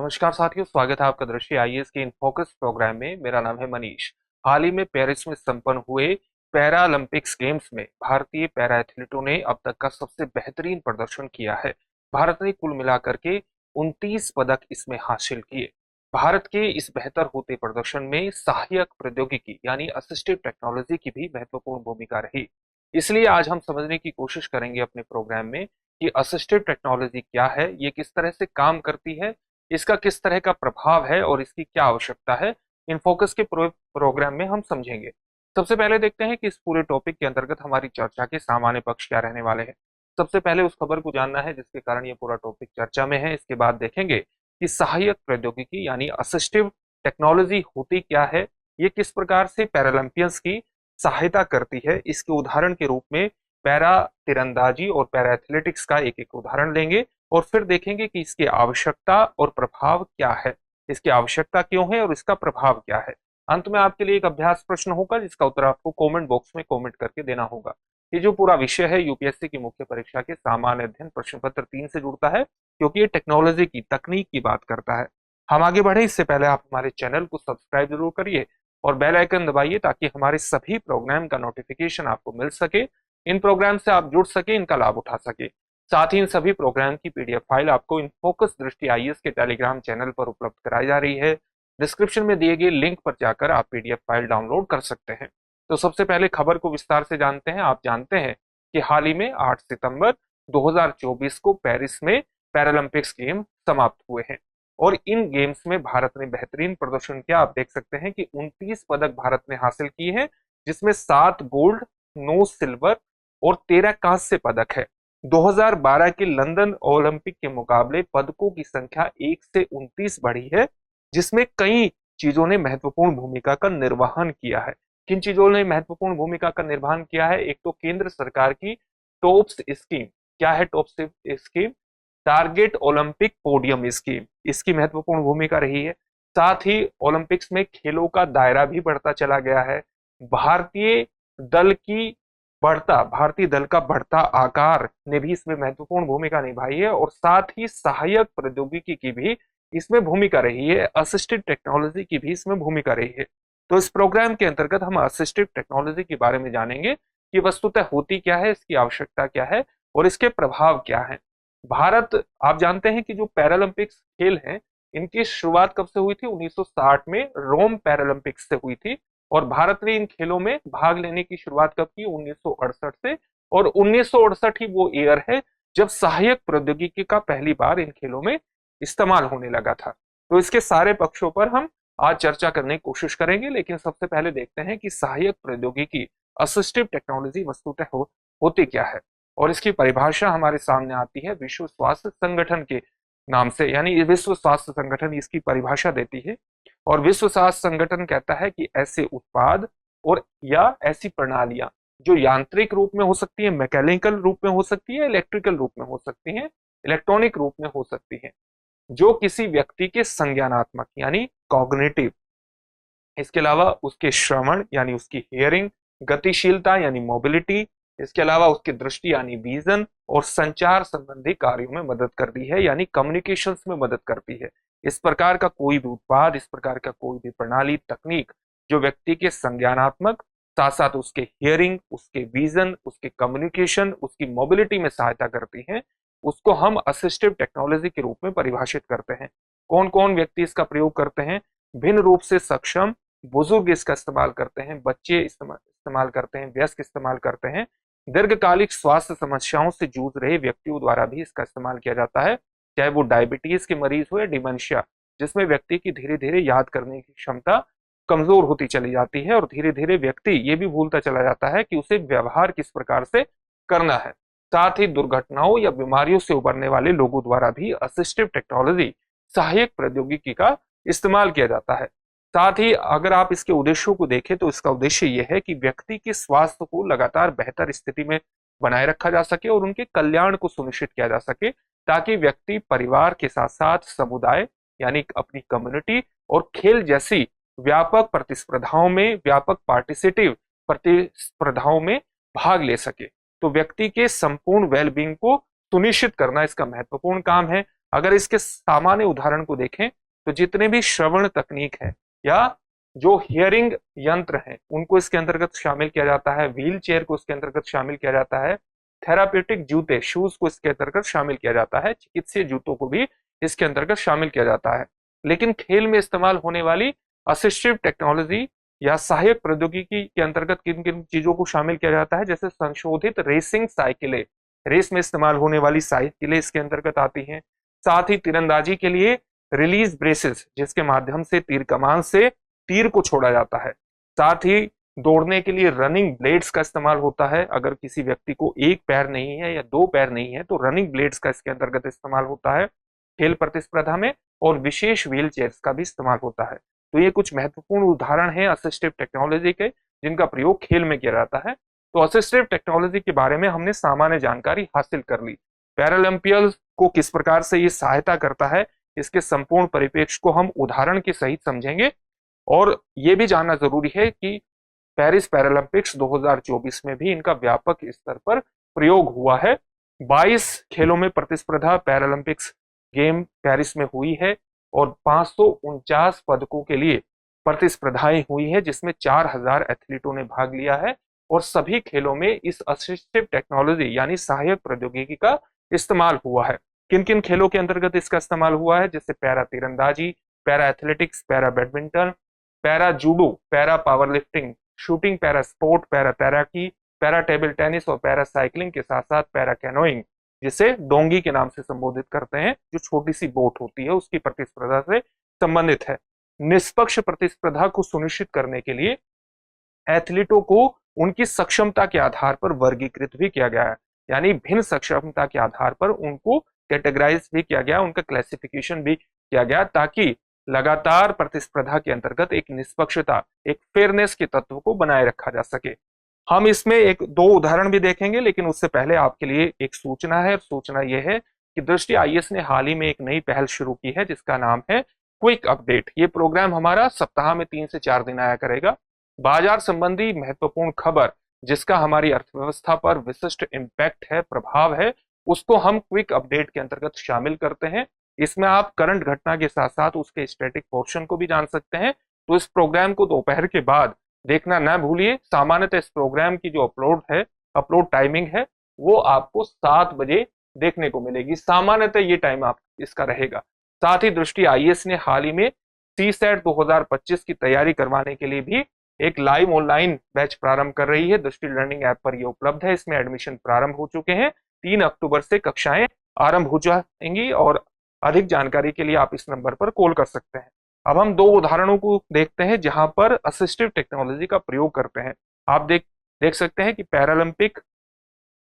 नमस्कार साथियों, स्वागत है आपका दृष्टि आईएएस के इन फोकस प्रोग्राम में। मेरा नाम है मनीष। हाल ही में पेरिस में संपन्न हुए पैरालंपिक्स गेम्स में भारतीय पैरा एथलीटों ने अब तक का सबसे बेहतरीन प्रदर्शन किया है। भारत ने कुल मिलाकर के 29 पदक इसमें हासिल किए। भारत के इस बेहतर होते प्रदर्शन में सहायक प्रौद्योगिकी यानी असिस्टिव टेक्नोलॉजी की भी महत्वपूर्ण भूमिका रही। इसलिए आज हम समझने की कोशिश करेंगे अपने प्रोग्राम में कि असिस्टिव टेक्नोलॉजी क्या है, ये किस तरह से काम करती है, इसका किस तरह का प्रभाव है और इसकी क्या आवश्यकता है। इन फोकस के प्रोग्राम में हम समझेंगे। सबसे पहले देखते हैं कि इस पूरे टॉपिक के अंतर्गत हमारी चर्चा के सामान्य पक्ष क्या रहने वाले हैं। सबसे पहले उस खबर को जानना है जिसके कारण ये पूरा टॉपिक चर्चा में है। इसके बाद देखेंगे कि सहायक प्रौद्योगिकी यानी असिस्टिव टेक्नोलॉजी होती क्या है, ये किस प्रकार से पैरालंपियंस की सहायता करती है। इसके उदाहरण के रूप में पैरा तीरंदाजी और पैरा एथलेटिक्स का एक एक उदाहरण लेंगे और फिर देखेंगे कि इसकी आवश्यकता और प्रभाव क्या है, इसकी आवश्यकता क्यों है और इसका प्रभाव क्या है। अंत में आपके लिए एक अभ्यास प्रश्न होगा जिसका उत्तर आपको कमेंट बॉक्स में कमेंट करके देना होगा। ये जो पूरा विषय है यूपीएससी की मुख्य परीक्षा के सामान्य अध्ययन प्रश्न पत्र 3 से जुड़ता है, क्योंकि ये टेक्नोलॉजी की तकनीक की बात करता है। हम आगे बढ़े इससे पहले आप हमारे चैनल को सब्सक्राइब जरूर करिए और बेल आइकन दबाइए ताकि हमारे सभी प्रोग्राम का नोटिफिकेशन आपको मिल सके, इन प्रोग्राम से आप जुड़ सके, इनका लाभ उठा सके। साथ ही इन सभी प्रोग्राम की पीडीएफ फाइल आपको इन फोकस दृष्टि आईएएस के टेलीग्राम चैनल पर उपलब्ध कराई जा रही है। डिस्क्रिप्शन में दिए गए लिंक पर जाकर आप पीडीएफ फाइल डाउनलोड कर सकते हैं। तो सबसे पहले खबर को विस्तार से जानते हैं। आप जानते हैं कि हाल ही में 8 सितंबर 2024 को पेरिस में पैरालंपिक्स गेम समाप्त हुए हैं और इन गेम्स में भारत ने बेहतरीन प्रदर्शन किया। आप देख सकते हैं कि 29 पदक भारत ने हासिल किए हैं, जिसमें 7 गोल्ड, 9 सिल्वर और 13 कांस्य पदक है। 2012 के लंदन ओलंपिक के मुकाबले पदकों की संख्या 1 से 29 बढ़ी है, जिसमें कई चीजों ने महत्वपूर्ण भूमिका का निर्वहन किया है। किन चीजों ने महत्वपूर्ण भूमिका का निर्वहन किया है? एक तो केंद्र सरकार की टॉप्स स्कीम। क्या है tops scheme? Target Olympic podium scheme, इसकी महत्वपूर्ण भूमिका रही है। साथ ही ओलंपिक्स में खेलों का दायरा भी बढ़ता चला गया है। भारतीय दल का बढ़ता आकार ने भी इसमें महत्वपूर्ण भूमिका निभाई है और साथ ही सहायक प्रौद्योगिकी की भी इसमें भूमिका रही है, असिस्टिव टेक्नोलॉजी की भी इसमें भूमिका रही है। तो इस प्रोग्राम के अंतर्गत हम असिस्टिव टेक्नोलॉजी के बारे में जानेंगे कि वस्तुतः होती क्या है, इसकी आवश्यकता क्या है और इसके प्रभाव क्या है। भारत, आप जानते हैं कि जो पैरालंपिक्स खेल हैं, इनकी शुरुआत कब से हुई थी? 1960 में रोम पैरालंपिक्स से हुई थी और भारत ने इन खेलों में भाग लेने की शुरुआत कब की? 1968 से। और 1968 ही वो ईयर है जब सहायक प्रौद्योगिकी का पहली बार इन खेलों में इस्तेमाल होने लगा था। तो इसके सारे पक्षों पर हम आज चर्चा करने की कोशिश करेंगे, लेकिन सबसे पहले देखते हैं कि सहायक प्रौद्योगिकी असिस्टिव टेक्नोलॉजी वस्तुतः होती क्या है। और इसकी परिभाषा हमारे सामने आती है विश्व स्वास्थ्य संगठन के नाम से, यानी विश्व स्वास्थ्य संगठन इसकी परिभाषा देती है। और विश्व स्वास्थ्य संगठन कहता है कि ऐसे उत्पाद और या ऐसी प्रणालियां जो यांत्रिक रूप में हो सकती है, मैकेनिकल रूप में हो सकती है, इलेक्ट्रिकल रूप में हो सकती हैं, इलेक्ट्रॉनिक रूप में हो सकती हैं, जो किसी व्यक्ति के संज्ञानात्मक यानी कॉग्निटिव, इसके अलावा उसके श्रवण यानी उसकी हियरिंग, गतिशीलता यानी मोबिलिटी, इसके अलावा उसकी दृष्टि यानी विजन और संचार संबंधी कार्यों में मदद करती है, यानी कम्युनिकेशंस में मदद करती है। इस प्रकार का कोई भी उत्पाद, इस प्रकार का कोई भी प्रणाली, तकनीक जो व्यक्ति के संज्ञानात्मक, साथ साथ उसके हियरिंग, उसके विजन, उसके कम्युनिकेशन, उसकी मोबिलिटी में सहायता करती है, उसको हम असिस्टिव टेक्नोलॉजी के रूप में परिभाषित करते हैं। कौन कौन व्यक्ति इसका प्रयोग करते हैं? भिन्न रूप से सक्षम बुजुर्ग इसका इस्तेमाल करते हैं, बच्चे इस्तेमाल करते हैं, वयस्क इस्तेमाल करते हैं, दीर्घकालिक स्वास्थ्य समस्याओं से जूझ रहे व्यक्तियों द्वारा भी इसका इस्तेमाल किया जाता है, चाहे वो डायबिटीज के मरीज हो या डिमेंशिया, जिसमें व्यक्ति की धीरे धीरे याद करने की क्षमता कमजोर होती चली जाती है और धीरे धीरे व्यक्ति ये भी भूलता चला जाता है कि उसे व्यवहार किस प्रकार से करना है। साथ ही दुर्घटनाओं या बीमारियों से उबरने वाले लोगों द्वारा भी असिस्टिव टेक्नोलॉजी, सहायक प्रौद्योगिकी का इस्तेमाल किया जाता है। साथ ही अगर आप इसके उद्देश्यों को देखें तो इसका उद्देश्य यह है कि व्यक्ति के स्वास्थ्य को लगातार बेहतर स्थिति में बनाए रखा जा सके और उनके कल्याण को सुनिश्चित किया जा सके, ताकि व्यक्ति परिवार के साथ साथ समुदाय यानी अपनी कम्युनिटी और खेल जैसी व्यापक प्रतिस्पर्धाओं में, व्यापक पार्टिसिपेटिव प्रतिस्पर्धाओं में भाग ले सके। तो व्यक्ति के संपूर्ण वेलबींग को सुनिश्चित करना इसका महत्वपूर्ण काम है। अगर इसके सामान्य उदाहरण को देखें तो जितने भी श्रवण तकनीक है या जो हियरिंग यंत्र हैं उनको इसके अंतर्गत शामिल किया जाता है, व्हील चेयर को इसके अंतर्गत शामिल किया जाता है, थेराप्यूटिक जूते शूज को इसके अंतर्गत शामिल किया जाता है, चिकित्सीय जूतों को भी इसके अंतर्गत शामिल किया जाता है। लेकिन खेल में इस्तेमाल होने वाली असिस्टिव टेक्नोलॉजी या सहायक प्रौद्योगिकी के अंतर्गत किन किन चीजों को शामिल किया जाता है, जैसे संशोधित रेसिंग साइकिलें, रेस में इस्तेमाल होने वाली साइकिलें इसके अंतर्गत आती हैं। साथ ही तीरंदाजी के लिए रिलीज ब्रेसेस, जिसके माध्यम से तीर कमान से तीर को छोड़ा जाता है। साथ ही दौड़ने के लिए रनिंग ब्लेड्स का इस्तेमाल होता है। अगर किसी व्यक्ति को एक पैर नहीं है या दो पैर नहीं है तो रनिंग ब्लेड्स का इसके अंतर्गत इस्तेमाल होता है खेल प्रतिस्पर्धा में, और विशेष व्हील चेयर्स का भी इस्तेमाल होता है। तो ये कुछ महत्वपूर्ण उदाहरण हैं असिस्टिव टेक्नोलॉजी के जिनका प्रयोग खेल में किया जाता है। तो असिस्टिव टेक्नोलॉजी के बारे में हमने सामान्य जानकारी हासिल कर ली। पैरालंपियंस को किस प्रकार से ये सहायता करता है, इसके संपूर्ण परिप्रेक्ष्य को हम उदाहरण के सहित समझेंगे। और ये भी जानना जरूरी है कि पेरिस पैरालंपिक्स 2024 में भी इनका व्यापक स्तर पर प्रयोग हुआ है। 22 खेलों में प्रतिस्पर्धा पैरालंपिक्स गेम पेरिस में हुई है और 549 पदकों के लिए प्रतिस्पर्धाएं हुई है, जिसमें 4000 एथलीटों ने भाग लिया है। और सभी खेलों में इस असिस्टिव टेक्नोलॉजी यानी सहायक प्रौद्योगिकी का इस्तेमाल हुआ है। किन किन खेलों के अंतर्गत इसका इस्तेमाल हुआ है, जैसे पैरा तीरंदाजी, para athletics, para badminton, para judo, para power lifting, shooting, para sport, para तैराकी, पैरा टेबल टेनिस और पैरा साइकिलिंग के साथ साथ पैरा कैनोइंग, जिसे डोंगी के नाम से संबोधित करते हैं, जो छोटी सी बोट होती है, उसकी प्रतिस्पर्धा से संबंधित है। निष्पक्ष प्रतिस्पर्धा को सुनिश्चित करने के लिए एथलीटों को उनकी सक्षमता के आधार पर वर्गीकृत भी किया गया है, यानी भिन्न सक्षमता के आधार पर उनको कैटेगराइज भी किया गया, उनका क्लासिफिकेशन भी किया गया, ताकि लगातार प्रतिस्पर्धा के अंतर्गत एक निष्पक्षता, एक फेयरनेस के तत्व को बनाए रखा जा सके। हम इसमें एक दो उदाहरण भी देखेंगे, लेकिन उससे पहले आपके लिए एक सूचना है। सूचना यह है कि दृष्टि आईएएस ने हाल ही में एक नई पहल शुरू की है जिसका नाम है क्विक अपडेट। ये प्रोग्राम हमारा सप्ताह में 3 से 4 दिन आया करेगा। बाजार संबंधी महत्वपूर्ण खबर जिसका हमारी अर्थव्यवस्था पर विशिष्ट इम्पैक्ट है, प्रभाव है, उसको हम क्विक अपडेट के अंतर्गत शामिल करते हैं। इसमें आप करंट घटना के साथ साथ उसके स्टैटिक पोर्शन को भी जान सकते हैं। तो इस प्रोग्राम को दोपहर के बाद देखना ना भूलिए। सामान्यतः इस प्रोग्राम की जो अपलोड टाइमिंग है वो आपको 7 बजे देखने को मिलेगी। सामान्यतः ये टाइम आप इसका रहेगा। साथ ही दृष्टि आईएएस ने हाल ही में सीसैट 2025 की तैयारी करवाने के लिए भी एक लाइव ऑनलाइन बैच प्रारंभ कर रही है। दृष्टि लर्निंग ऐप पर यह उपलब्ध है। इसमें एडमिशन प्रारंभ हो चुके हैं। 3 अक्टूबर से कक्षाएं आरंभ हो जाएंगी और अधिक जानकारी के लिए आप इस नंबर पर कॉल कर सकते हैं। अब हम 2 उदाहरणों को देखते हैं जहां पर असिस्टिव टेक्नोलॉजी का प्रयोग करते हैं। आप देख सकते हैं कि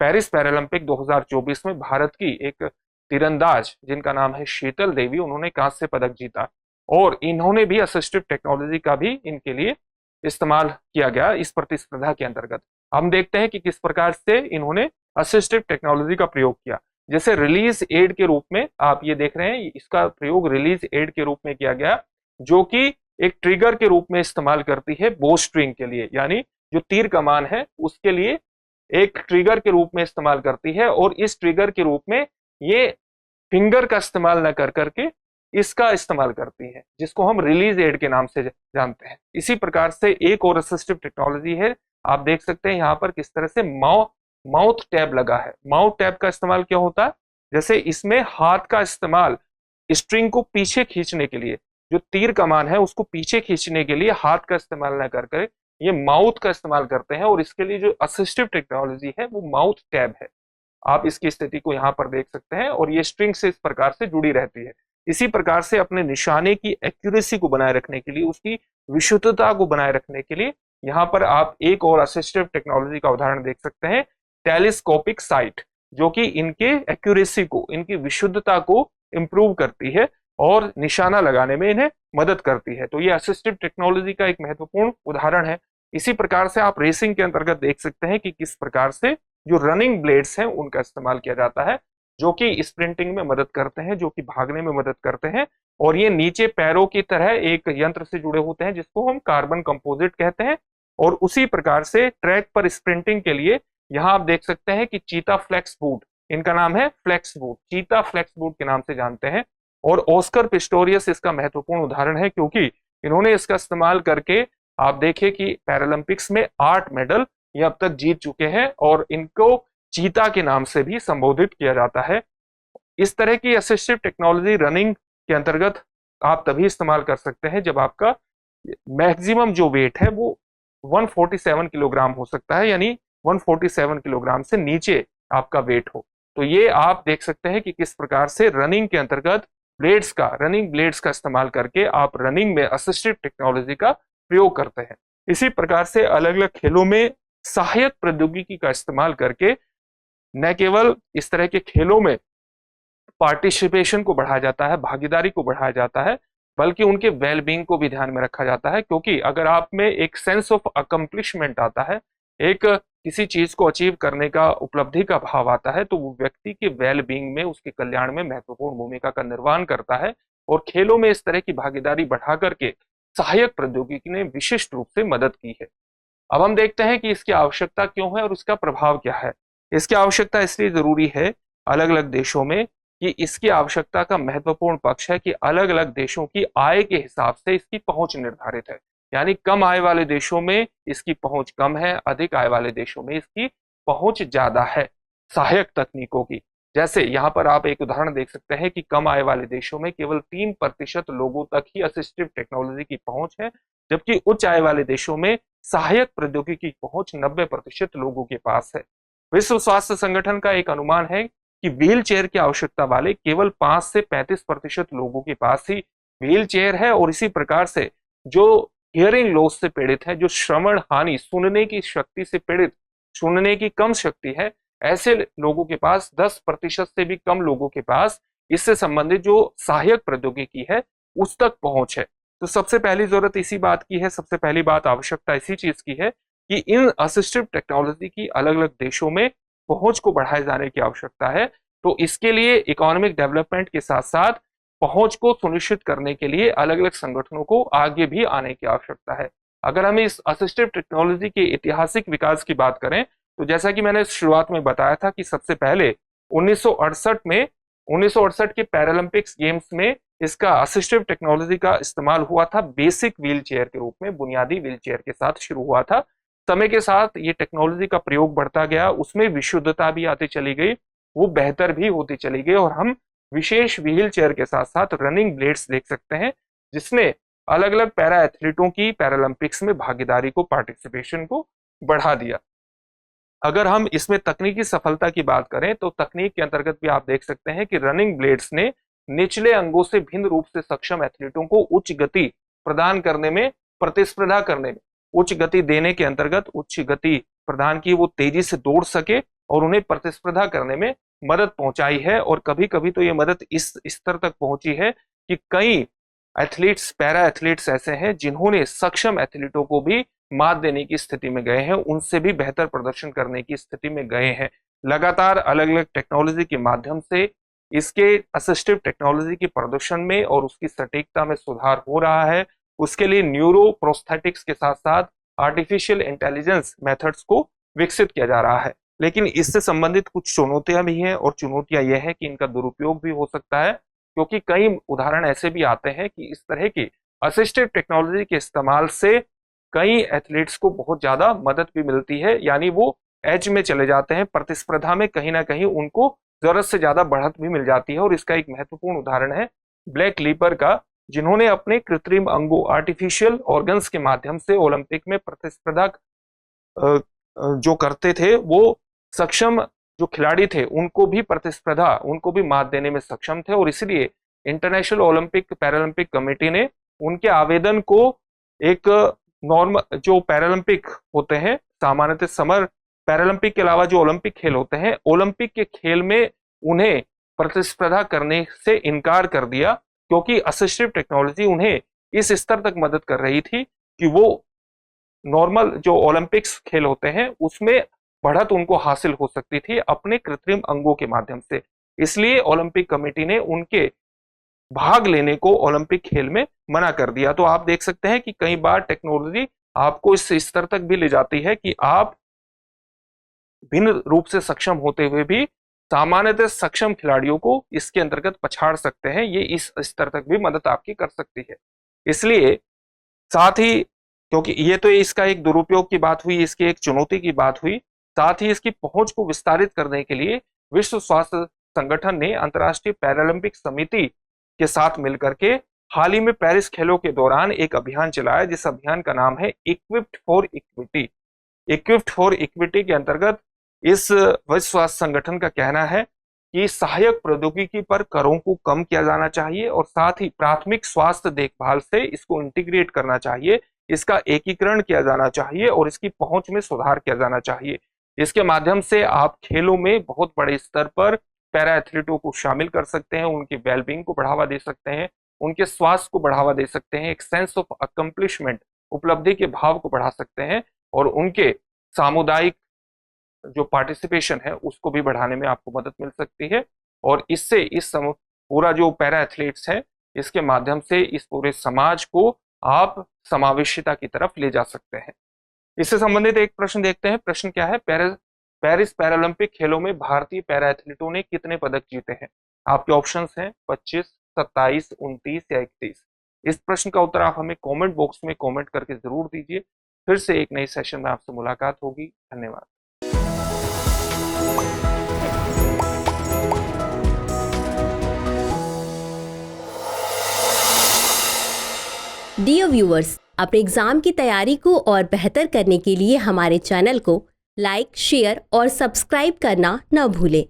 पेरिस पैरालंपिक 2024 में भारत की एक तीरंदाज जिनका नाम है शीतल देवी, उन्होंने कांस्य पदक जीता और इन्होंने भी असिस्टिव टेक्नोलॉजी का भी इनके लिए इस्तेमाल किया गया इस प्रतिस्पर्धा के अंतर्गत। हम देखते हैं कि किस प्रकार से इन्होंने असिस्टिव टेक्नोलॉजी का प्रयोग किया। जैसे रिलीज एड के रूप में आप ये देख रहे हैं, इसका प्रयोग रिलीज एड के रूप में किया गया, जो कि एक ट्रिगर के रूप में इस्तेमाल करती है बो स्ट्रिंग के लिए, यानी जो तीर कमान है उसके लिए एक ट्रिगर के रूप में इस्तेमाल करती है। और इस ट्रिगर के रूप में ये फिंगर का इस्तेमाल न कर करके इसका इस्तेमाल करती है, जिसको हम रिलीज एड के नाम से जानते हैं। इसी प्रकार से एक और असिस्टिव टेक्नोलॉजी है। आप देख सकते हैं यहाँ पर किस तरह से माउथ टैब लगा है। माउथ टैब का इस्तेमाल क्या होता है, जैसे इसमें हाथ का इस्तेमाल स्ट्रिंग को पीछे खींचने के लिए, जो तीर कमान है उसको पीछे खींचने के लिए हाथ का इस्तेमाल न करके ये माउथ का इस्तेमाल करते हैं। और इसके लिए जो असिस्टिव टेक्नोलॉजी है वो माउथ टैब है। आप इसकी स्थिति को यहाँ पर देख सकते हैं और ये स्ट्रिंग से इस प्रकार से जुड़ी रहती है। इसी प्रकार से अपने निशाने की एक्यूरेसी को बनाए रखने के लिए, उसकी विशुद्धता को बनाए रखने के लिए यहाँ पर आप एक और असिस्टिव टेक्नोलॉजी का उदाहरण देख सकते हैं, टेलीस्कोपिक साइट, जो कि इनके एक्यूरेसी को, इनकी विशुद्धता को इंप्रूव करती है और निशाना लगाने में इन्हें मदद करती है। तो ये असिस्टिव टेक्नोलॉजी का एक महत्वपूर्ण उदाहरण है। इसी प्रकार से आप रेसिंग के अंतर्गत देख सकते हैं कि किस प्रकार से जो रनिंग ब्लेड्स हैं उनका इस्तेमाल किया जाता है, जो कि स्प्रिंटिंग में मदद करते हैं, जो कि भागने में मदद करते हैं। और ये नीचे पैरों की तरह एक यंत्र से जुड़े होते हैं जिसको हम कार्बन कंपोजिट कहते हैं। और उसी प्रकार से ट्रैक पर स्प्रिंटिंग के लिए यहाँ आप देख सकते हैं कि चीता फ्लेक्स बूट, इनका नाम है फ्लेक्स बूट, चीता फ्लेक्स बूट के नाम से जानते हैं। और ऑस्कर पिस्टोरियस इसका महत्वपूर्ण उदाहरण है, क्योंकि इन्होंने इसका इस्तेमाल करके आप देखिए कि पैरालंपिक्स में 8 मेडल ये अब तक जीत चुके हैं और इनको चीता के नाम से भी संबोधित किया जाता है। इस तरह की असिस्टिव टेक्नोलॉजी रनिंग के अंतर्गत आप तभी इस्तेमाल कर सकते हैं जब आपका मैक्सिमम जो वेट है वो 147 किलोग्राम हो सकता है, यानी 147 किलोग्राम से नीचे आपका वेट हो। तो ये आप देख सकते हैं कि किस प्रकार से रनिंग के अंतर्गत रनिंग ब्लेड्स का इस्तेमाल करके आप रनिंग में असिस्टिव टेक्नोलॉजी का प्रयोग करते हैं। इसी प्रकार से अलग अलग खेलों में सहायक प्रौद्योगिकी का इस्तेमाल करके न केवल इस तरह के खेलों में पार्टिसिपेशन को बढ़ाया जाता है, भागीदारी को बढ़ाया जाता है, बल्कि उनके वेलबींग को भी ध्यान में रखा जाता है। क्योंकि अगर आप में एक सेंस ऑफ अकम्प्लिशमेंट आता है, एक किसी चीज को अचीव करने का उपलब्धि का भाव आता है, तो वो व्यक्ति के वेलबींग में, उसके कल्याण में महत्वपूर्ण भूमिका का निर्वहन करता है। और खेलों में इस तरह की भागीदारी बढ़ा करके सहायक प्रौद्योगिकी ने विशिष्ट रूप से मदद की है। अब हम देखते हैं कि इसकी आवश्यकता क्यों है और इसका प्रभाव क्या है। इसकी आवश्यकता इसलिए जरूरी है अलग अलग देशों में कि इसकी आवश्यकता का महत्वपूर्ण पक्ष है कि अलग अलग देशों की आय के हिसाब से इसकी पहुंच निर्धारित है। यानी कम आय वाले देशों में इसकी पहुंच कम है, अधिक आय वाले देशों में इसकी पहुंच ज्यादा है सहायक तकनीकों की। जैसे यहाँ पर आप एक उदाहरण देख सकते हैं कि कम आय वाले देशों में केवल 3% लोगों तक ही असिस्टिव टेक्नोलॉजी की पहुंच है, जबकि उच्च आय वाले देशों में सहायक प्रौद्योगिकी की पहुंच 90% लोगों के पास है। विश्व स्वास्थ्य संगठन का एक अनुमान है कि व्हील चेयर की आवश्यकता वाले केवल 5 से 35% लोगों के पास ही व्हील चेयर है। और इसी प्रकार से जो हियरिंग लॉस से पीड़ित है, जो श्रवण हानि, सुनने की शक्ति से पीड़ित, सुनने की कम शक्ति है, ऐसे लोगों के पास 10% से भी कम लोगों के पास इससे संबंधित जो सहायक प्रौद्योगिकी है उस तक पहुंच है। तो सबसे पहली जरूरत इसी बात की है, सबसे पहली बात आवश्यकता इसी चीज की है कि इन असिस्टिव टेक्नोलॉजी की अलग अलग देशों में पहुंच को बढ़ाए जाने की आवश्यकता है। तो इसके लिए इकोनॉमिक डेवलपमेंट के साथ साथ पहुंच को सुनिश्चित करने के लिए अलग अलग संगठनों को आगे भी आने की आवश्यकता है। अगर हम इस असिस्टिव टेक्नोलॉजी के ऐतिहासिक विकास की बात करें तो जैसा कि मैंने शुरुआत में बताया था कि सबसे पहले 1968 के पैरालंपिक्स गेम्स में इसका असिस्टिव टेक्नोलॉजी का इस्तेमाल हुआ था, बेसिक व्हील चेयर के रूप में, बुनियादी व्हील चेयर के साथ शुरू हुआ था। समय के साथ ये टेक्नोलॉजी का प्रयोग बढ़ता गया, उसमें विशुद्धता भी आती चली गई, वो बेहतर भी होती चली गई और हम विशेष व्हील चेयर के साथ साथ रनिंग ब्लेड्स देख सकते हैं, जिसने अलग अलग पैरा एथलीटों की पैरालंपिक्स में भागीदारी को, पार्टिसिपेशन को बढ़ा दिया। अगर हम इसमें तकनीकी सफलता की बात करें तो तकनीक के अंतर्गत भी आप देख सकते हैं कि रनिंग ब्लेड्स ने निचले अंगों से भिन्न रूप से सक्षम एथलीटों को उच्च गति प्रदान करने में, प्रतिस्पर्धा करने में, उच्च गति देने के अंतर्गत उच्च गति प्रदान की, वो तेजी से दौड़ सके और उन्हें प्रतिस्पर्धा करने में मदद पहुंचाई है। और कभी कभी तो ये मदद इस स्तर तक पहुंची है कि कई एथलीट्स, पैरा एथलीट्स ऐसे हैं जिन्होंने सक्षम एथलीटों को भी मात देने की स्थिति में गए हैं, उनसे भी बेहतर प्रदर्शन करने की स्थिति में गए हैं। लगातार अलग अलग टेक्नोलॉजी के माध्यम से इसके असिस्टिव टेक्नोलॉजी के प्रदर्शन में और उसकी सटीकता में सुधार हो रहा है। उसके लिए न्यूरो प्रोस्थेटिक्स के साथ साथ आर्टिफिशियल इंटेलिजेंस मेथड्स को विकसित किया जा रहा है। लेकिन इससे संबंधित कुछ चुनौतियां भी हैं और चुनौतियां यह है कि इनका दुरुपयोग भी हो सकता है, क्योंकि कई उदाहरण ऐसे भी आते हैं कि इस तरह की असिस्टिव टेक्नोलॉजी के इस्तेमाल से कई एथलीट्स को बहुत ज्यादा मदद भी मिलती है, यानी वो एज में चले जाते हैं, प्रतिस्पर्धा में कहीं ना कहीं उनको जरूरत से ज्यादा बढ़त भी मिल जाती है। और इसका एक महत्वपूर्ण उदाहरण है ब्लैक लीपर का, जिन्होंने अपने कृत्रिम अंगों, आर्टिफिशियल ऑर्गन्स के माध्यम से ओलंपिक में प्रतिस्पर्धा जो करते थे, वो सक्षम जो खिलाड़ी थे उनको भी प्रतिस्पर्धा, उनको भी मात देने में सक्षम थे। और इसलिए इंटरनेशनल ओलंपिक पैरालंपिक कमेटी ने उनके आवेदन को एक नॉर्मल जो पैरालंपिक होते हैं, सामान्यतः समर पैरालंपिक के अलावा जो ओलंपिक खेल होते हैं, ओलंपिक के खेल में उन्हें प्रतिस्पर्धा करने से इनकार कर दिया, क्योंकि असिस्टिव टेक्नोलॉजी उन्हें इस स्तर तक मदद कर रही थी कि वो नॉर्मल जो ओलंपिक्स खेल होते हैं उसमें बढ़त उनको हासिल हो सकती थी अपने कृत्रिम अंगों के माध्यम से। इसलिए ओलंपिक कमेटी ने उनके भाग लेने को ओलंपिक खेल में मना कर दिया। तो आप देख सकते हैं कि कई बार टेक्नोलॉजी आपको इस स्तर तक भी ले जाती है कि आप भिन्न रूप से सक्षम होते हुए भी सामान्यतः सक्षम खिलाड़ियों को इसके अंतर्गत पछाड़ सकते हैं। ये इस स्तर तक भी मदद आपकी कर सकती है। इसलिए साथ ही, क्योंकि ये तो इसका एक दुरुपयोग की बात हुई, इसकी एक चुनौती की बात हुई, साथ ही इसकी पहुंच को विस्तारित करने के लिए विश्व स्वास्थ्य संगठन ने अंतर्राष्ट्रीय पैरालंपिक समिति के साथ मिलकर के हाल ही में पेरिस खेलों के दौरान एक अभियान चलाया, जिस अभियान का नाम है equipped for equity. Equipped for equity के अंतर्गत इस विश्व स्वास्थ्य संगठन का कहना है कि सहायक प्रौद्योगिकी पर करों को कम किया जाना चाहिए और साथ ही प्राथमिक स्वास्थ्य देखभाल से इसको इंटीग्रेट करना चाहिए, इसका एकीकरण किया जाना चाहिए और इसकी पहुंच में सुधार किया जाना चाहिए। इसके माध्यम से आप खेलों में बहुत बड़े स्तर पर पैरा एथलीटों को शामिल कर सकते हैं, उनकी वेलबींग को बढ़ावा दे सकते हैं, उनके स्वास्थ्य को बढ़ावा दे सकते हैं, एक सेंस ऑफ अकम्प्लिशमेंट, उपलब्धि के भाव को बढ़ा सकते हैं और उनके सामुदायिक जो पार्टिसिपेशन है उसको भी बढ़ाने में आपको मदद मिल सकती है। और इससे इस पूरा जो पैरा एथलीट्स है, इसके माध्यम से इस पूरे समाज को आप समावेशिता की तरफ ले जा सकते हैं। इससे संबंधित एक प्रश्न देखते हैं। प्रश्न क्या है? पेरिस पैरालंपिक खेलों में भारतीय पैरा एथलीटों ने कितने पदक जीते हैं? आपके ऑप्शंस हैं 25, 27, 29 या 31। इस प्रश्न का उत्तर आप हमें कमेंट बॉक्स में कमेंट करके जरूर दीजिए। फिर से एक नई सेशन में आपसे मुलाकात होगी। धन्यवाद। डियर व्यूअर्स, अपने एग्जाम की तैयारी को और बेहतर करने के लिए हमारे चैनल को लाइक, शेयर और सब्सक्राइब करना न भूलें।